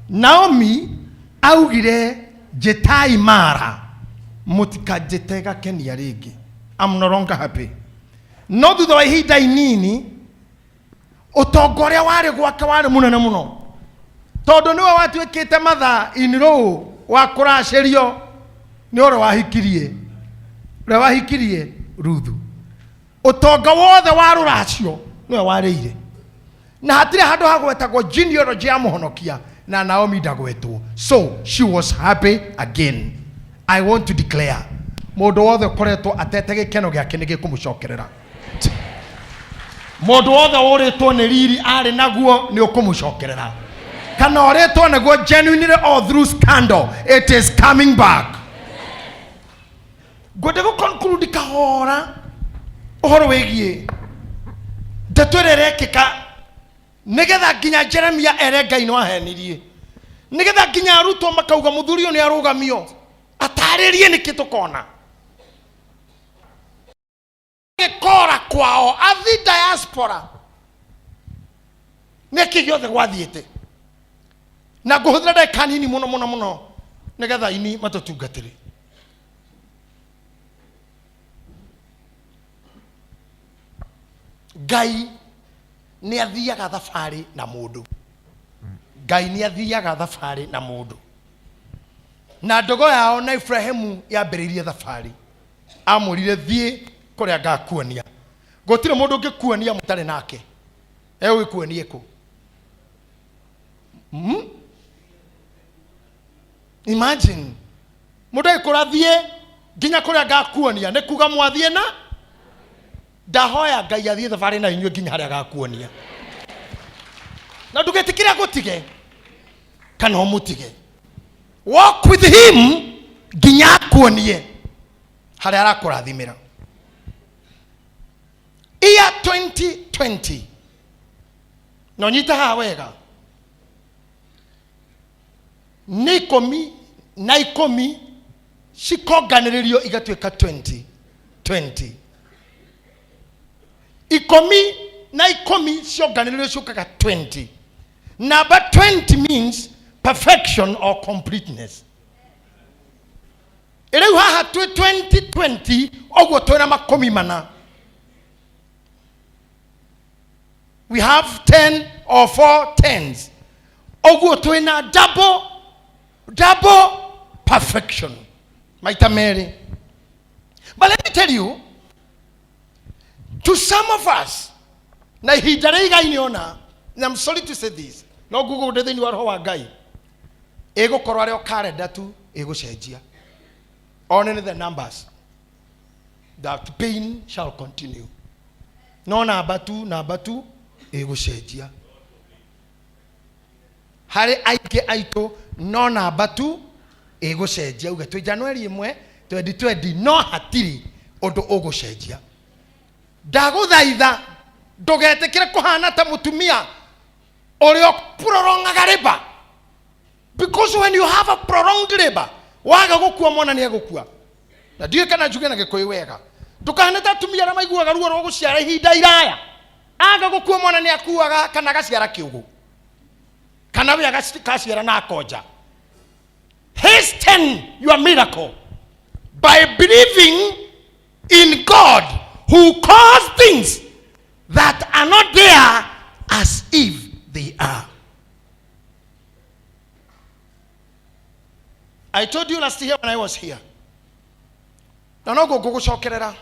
Naomi augire GITAHI mara mutika jetega kenia rigi. I'm no longer happy. No thutha wa ihinda inini utongoria wari gwake wari munene muno, tondu niwe watuikite matha in row wa kuracirio ni ore wahikirie Ruthu. Utonga wothe wa ruracio niwe wariire, na hatire handu hagwetagwo genealogy ya muhonokia na Naomi ndagwetwo. So she was happy again. I want to declare, mundu wothe koretwo atete gikeno giake nigikumucokerera. Mundu wothe uritwo ni riri ari naguo ni ukumucokerera. Kana uritwo naguo genuinely all through scandal, it is coming back. Ngwende guconclude kahora uhoro wigie ndeto irekeka nigetha nginya Jeremia ere Ngai no ahenirie, nigetha nginya arutwo makauga muthuri ni arugamio ataririe niki tukona gikora kwao athi diaspora niki giothe gwathiete na nguhuthira ndeka nini muno nigetha ini matutungatire. Ngai ni athiaga thabari na mundu. Ngai ni athiaga thabari na mundu. Na ndogo yao na Ibrahimu yambiririe thabari, amurire thie kuria ngakuonia. Gutire mundu ngikuonia mutare nake. Ewe kuonie ku? Imagine mundu ikurathie nginya kuria ngakuonia, ni kuga mwathie na ndahoya Ngai athie thabari na inywe nginya haria gakuonia. Na ndugetikira gutige kana umutige. Walk with him nginya kuonie haria arakurathimira. Year 2020 no nyita ha wega nikomi na ikomi cikonganiririo igatuika 2020. Ikomi na ikomi cionganiririo ciukaga 20. Number 20 means perfection or completeness. Ireu haha 2020 ogwo twina makomi mana. We have 10 or 4 tens. Ogwo twina double perfection. Maita Mary. But let me tell you, to some of us, na hijare Ngai niona, and I'm sorry to say this, no Google de thini wa roho wa Ngai ego korwa reo calendar tu ego cenjia. Only the numbers, that pain shall continue. No number two ego cenjia. Hare aike aito no number 2 ego cenjia. Uga tu January 1 2020 no hatiri ondo ogo cenjia. Ndaguthaitha ndugetikire kuhana ta mutumia urio prolongaga labor, because when you have a prolonged labor waga gukua mwana ni agukua. Na ndiye kana njuge na gikuyu wega ndukahana ta tumia na maiguaga ruo rwo guciara ihinda iraya aga gukua mwana ni akuaga kana gaciara kiugu kana we gaciara na akonja. Hasten your miracle by believing in God who calls things that are not there as if they are. I told you last year when I was here. Na no go gucokerera.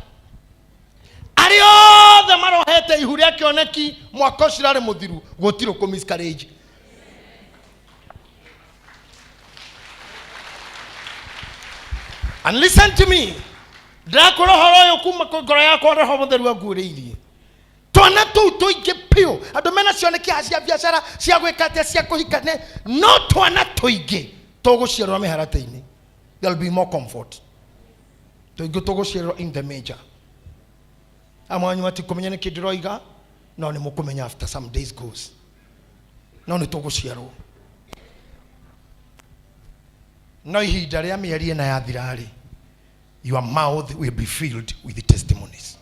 Ario the marohete ihuria kioneki mwaka cirare muthiru gutiro ku miscarriage. And listen to me. Ndakoro horo yo kuma ngoro yakwa roho mutheru aguriirie. Twana tu tuinge pio. Andu mena cioneki cia biashara cia gwikate cia kuhikane no twana tuinge tugucirwo miharate-ini. There will be more comfort. Tugucirwo in the major. Amwanyu matikumenya ni kidiroiga no ni mukumenya after some days goes. No ni tugucirwo. No ihinda ria mieri na ya thirari. Your mouth will be filled with the testimonies.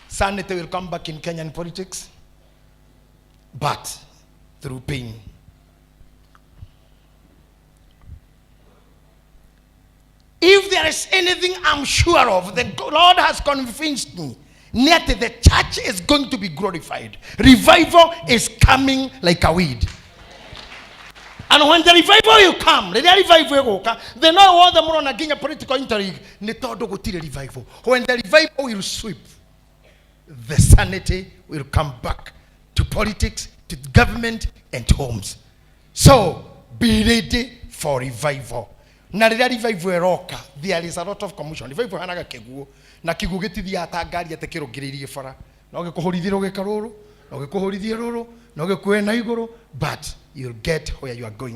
Sanity will come back in Kenyan politics. but through pain. If there is anything I'm sure of, the Lord has convinced me that the church is going to be glorified. Revival is coming like a weed. And when the revival will come, the revival will come, they know all the more on a political intrigue. Revival. When the revival will sweep, the sanity will come back to politics, to government, and homes. So be ready for revival. Na rĩrĩa revival eroka, there is a lot of commotion. Revival hanaga kĩguũ, na kĩguũ gĩtithiaga ta ngari atĩ kĩrũngĩrĩirie bara. No gĩkũhũrithie rũgĩka rũrũ, no gĩkũhũrithie rũrũ, no gĩkuoe na igũrũ, but you'll get where you are going.